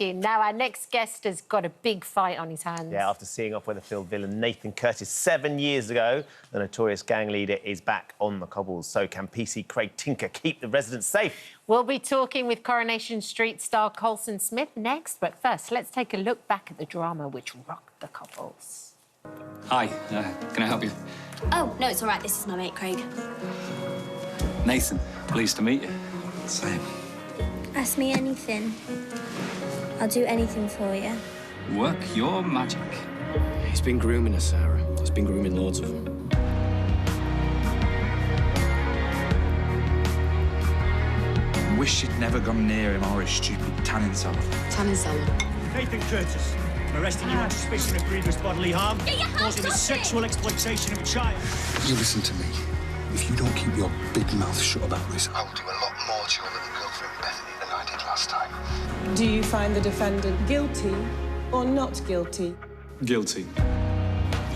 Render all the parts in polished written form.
you. Now, our next guest has got a big fight on his hands. Yeah, after seeing off Weatherfield villain Nathan Curtis 7 years ago, the notorious gang leader is back on the cobbles. So can PC Craig Tinker keep the residents safe? We'll be talking with Coronation Street star Colson Smith next. But first, let's take a look back at the drama which rocked the couples. Hi, can I help you? Oh, no, it's all right. This is my mate, Craig. Nathan, pleased to meet you. Same. Ask me anything. I'll do anything for you. Work your magic. He's been grooming her, Sarah. He's been grooming loads of them. Wish she'd never gone near him or his stupid tanning salon. Tanning salon. Nathan Curtis, I'm arresting you on suspicion of grievous bodily harm, causing the sexual exploitation of a child. You listen to me. If you don't keep your big mouth shut about this, I will do a lot more to your little girlfriend Bethany than I did last time. Do you find the defendant guilty or not guilty? Guilty.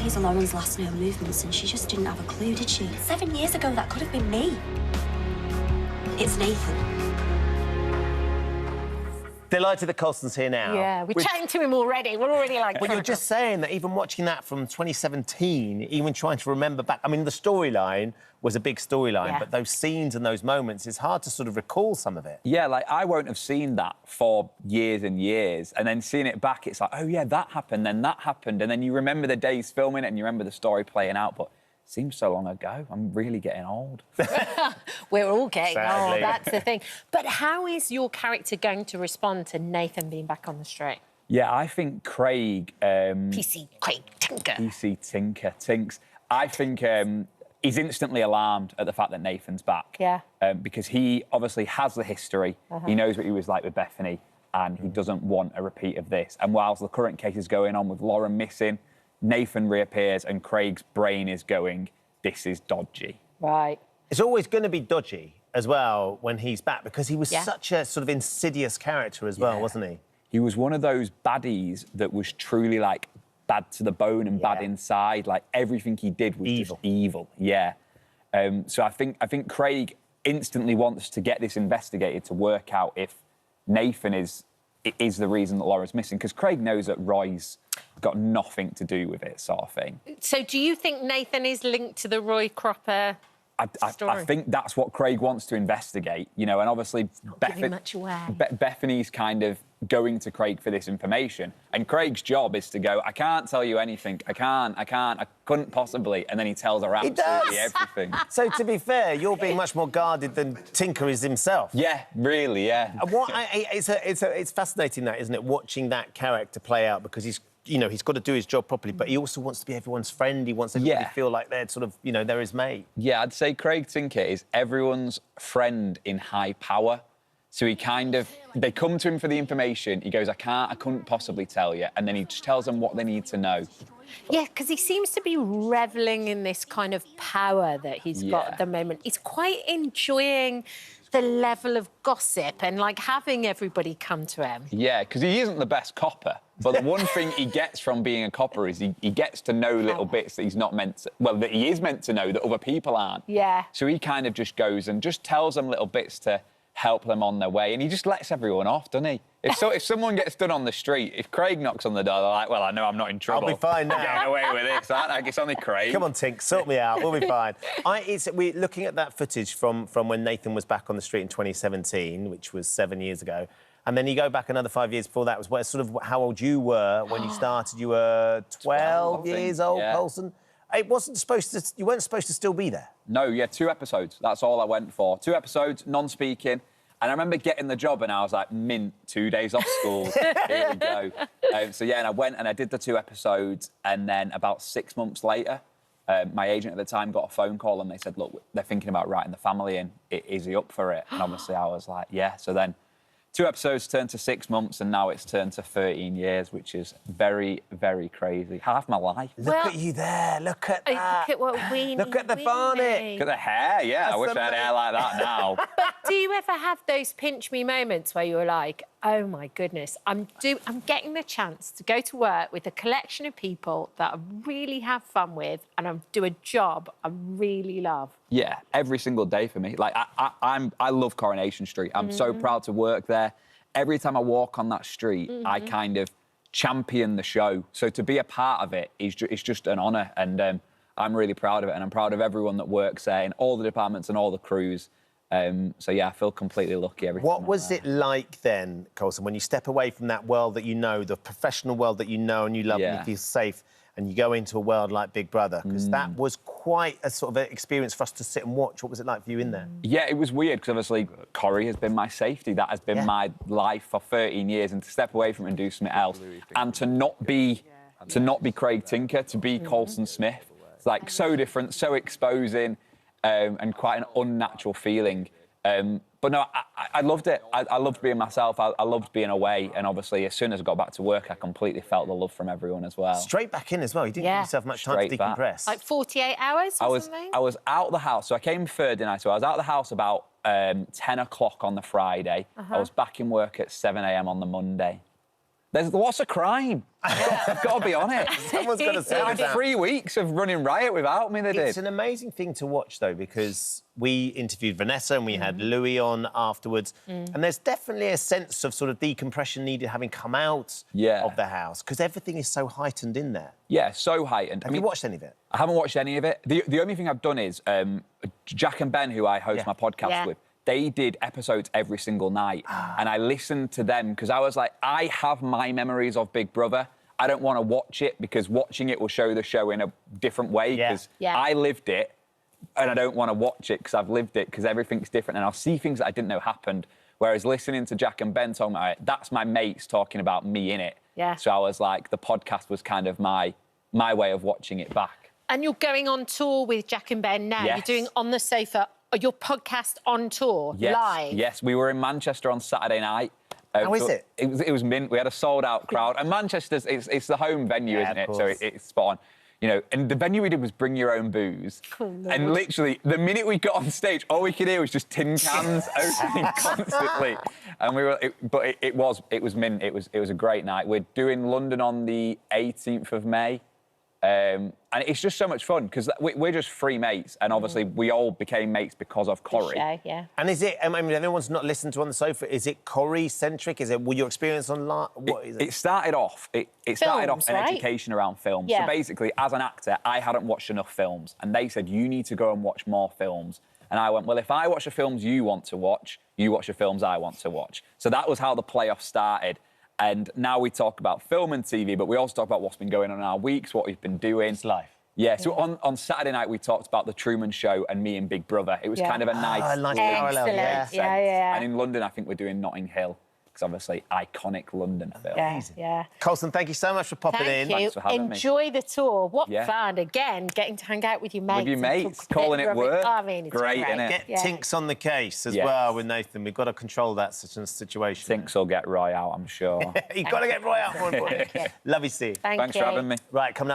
These are Lauren's last known movements, and she just didn't have a clue, did she? 7 years ago, that could have been me. It's Nathan. Delighted that Colson's here now. Yeah, we're chatting to him already. We're already like... Well, you're just saying that even watching that from 2017, even trying to remember back... I mean, the storyline was a big storyline, but those scenes and those moments, it's hard to sort of recall some of it. Yeah, like, I won't have seen that for years and years, and then seeing it back, it's like, oh, yeah, that happened, then that happened, and then you remember the days filming it and you remember the story playing out, but... Seems so long ago. I'm really getting old. We're all getting Sadly. old, that's the thing. But how is your character going to respond to Nathan being back on the street? Yeah, I think Craig... PC Craig Tinker. PC Tinker, Tinks. I think he's instantly alarmed at the fact that Nathan's back. Yeah. Because he obviously has the history. He knows what he was like with Bethany, and he doesn't want a repeat of this. And whilst the current case is going on with Lauren missing, Nathan reappears and Craig's brain is going, this is dodgy. Right. It's always going to be dodgy as well when he's back, because he was such a sort of insidious character as well, wasn't he? He was one of those baddies that was truly, like, bad to the bone and bad inside. Like, everything he did was just evil. Yeah. So I think Craig instantly wants to get this investigated to work out if Nathan is the reason that Laura's missing, because Craig knows that Roy's got nothing to do with it, sort of thing. So do you think Nathan is linked to the Roy Cropper story? I think that's what Craig wants to investigate, you know, and obviously Bethany's kind of going to Craig for this information, and Craig's job is to go, I can't tell you anything, I couldn't possibly, and then he tells her absolutely everything. So, to be fair, you're being much more guarded than Tinker is himself. Yeah, really, yeah. And it's fascinating, that, isn't it, watching that character play out, because he's got to do his job properly, but he also wants to be everyone's friend. He wants everybody to feel like they're sort of, they're his mate. Yeah, I'd say Craig Tinker is everyone's friend in high power. So he kind of... They come to him for the information. He goes, I couldn't possibly tell you. And then he just tells them what they need to know. Yeah, because he seems to be revelling in this kind of power that he's got at the moment. He's quite enjoying the level of gossip and, like, having everybody come to him. Yeah, because he isn't the best copper. But the one thing he gets from being a copper is he gets to know little bits that he's not meant to... Well, that he is meant to know that other people aren't. Yeah. So he kind of just goes and just tells them little bits to help them on their way, and he just lets everyone off, doesn't he? If someone gets done on the street, if Craig knocks on the door, they're like, well, I know I'm not in trouble. I'll be fine now. I'm getting away with this, aren't I? It's only Craig. Come on, Tink, sort me out. We'll be fine. We're looking at that footage from when Nathan was back on the street in 2017, which was 7 years ago. And then you go back another 5 years before that, was sort of how old you were when you started. You were 12 years old, Colson. It wasn't supposed to... You weren't supposed to still be there. No, yeah, 2 episodes. That's all I went for. 2 episodes, non-speaking. And I remember getting the job and I was like, mint, 2 days off school. Here we go. So, yeah, and I went and I did the 2 episodes, and then about 6 months later, my agent at the time got a phone call and they said, look, they're thinking about writing the family in. Is he up for it? And obviously I was like, yeah. So then 2 episodes turned to 6 months, and now it's turned to 13 years, which is very, very crazy. Half my life. Look at you there. Look at that. Look at what we Look at the bonnet. Look at the hair, yeah. I wish I had hair like that now. But do you ever have those pinch me moments where you're like, oh, my goodness, I'm getting the chance to go to work with a collection of people that I really have fun with, and I do a job I really love? Yeah, every single day for me. Like, I love Coronation Street. I'm so proud to work there. every time I walk on that street, I kind of champion the show. So to be a part of it is it's just an honour, and I'm really proud of it, and I'm proud of everyone that works there, in all the departments and all the crews. So yeah, I feel completely lucky. What was it like then, Colson, when you step away from that world that you know, the professional world that you know and you love and you feel safe, and you go into a world like Big Brother? Because that was quite a sort of experience for us to sit and watch. What was it like for you in there? Yeah, it was weird, because obviously Corrie has been my safety. That has been my life for 13 years, and to step away from it and do something else, and to not be Craig Tinker, to be Colson Smith. It's like so different, so exposing. And quite an unnatural feeling. But no, I loved it. I loved being myself. I loved being away. And obviously, as soon as I got back to work, I completely felt the love from everyone as well. Straight back in as well. You didn't give yourself much time to decompress. Like 48 hours or something? I was out the house. So I came Thursday night. So I was out the house about 10 o'clock on the Friday. I was back in work at 7 a.m. on the Monday. What's a crime? I've got to be on it. Someone's got to say They had 3 weeks of running riot without me, they did. It's an amazing thing to watch, though, because we interviewed Vanessa and we had Louis on afterwards, and there's definitely a sense of sort of decompression needed having come out of the house, because everything is so heightened in there. Yeah, so heightened. Have you watched any of it? I haven't watched any of it. The only thing I've done is Jack and Ben, who I host my podcast with, they did episodes every single night, and I listened to them because I was like, I have my memories of Big Brother. I don't want to watch it because watching it will show the show in a different way, because I lived it, and I don't want to watch it because I've lived it, because everything's different, and I'll see things that I didn't know happened. Whereas listening to Jack and Ben talking about it, that's my mates talking about me in it. Yeah. So I was like, the podcast was kind of my way of watching it back. And you're going on tour with Jack and Ben now. Yes. You're doing On the Sofa, your podcast on tour, live. Yes, we were in Manchester on Saturday night. How is it? It was mint. We had a sold-out crowd. And Manchester's, it's the home venue, isn't it? So it's spot on. You know, and the venue we did was bring your own booze. And literally, the minute we got on stage, all we could hear was just tin cans opening constantly. And we were, it was mint. It was a great night. We're doing London on the 18th of May. And it's just so much fun because we're just three mates, and obviously we all became mates because of Corrie. Yeah. And is it? I mean, everyone's not listened to On the Sofa. Is it Corrie-centric? Is it? Were your experience online? What is it? It started off. It started off an education around films. Yeah. So basically, as an actor, I hadn't watched enough films, and they said you need to go and watch more films. And I went, well, if I watch the films you want to watch, you watch the films I want to watch. So that was how the playoff started. And now we talk about film and TV, but we also talk about what's been going on in our weeks, what we've been doing. It's life. Yeah, so on Saturday night, we talked about The Truman Show and me and Big Brother. It was kind of a nice parallel. Yeah. And in London, I think we're doing Notting Hill, because obviously, iconic London film. Yeah. Colson, thank you so much for popping in. Thank you. Thanks for having me. Enjoy the tour. What Yeah. fun. Again, getting to hang out with your mates. With your and mates, talk calling it work. I mean, it's Great, innit? Get Tinks on the case as Yes. well with Nathan. We've got to control that situation. Tinks will get Roy out, I'm sure. You've got to get Roy out, more importantly. Love you, Steve. Thanks Thanks for having me. Right, coming up.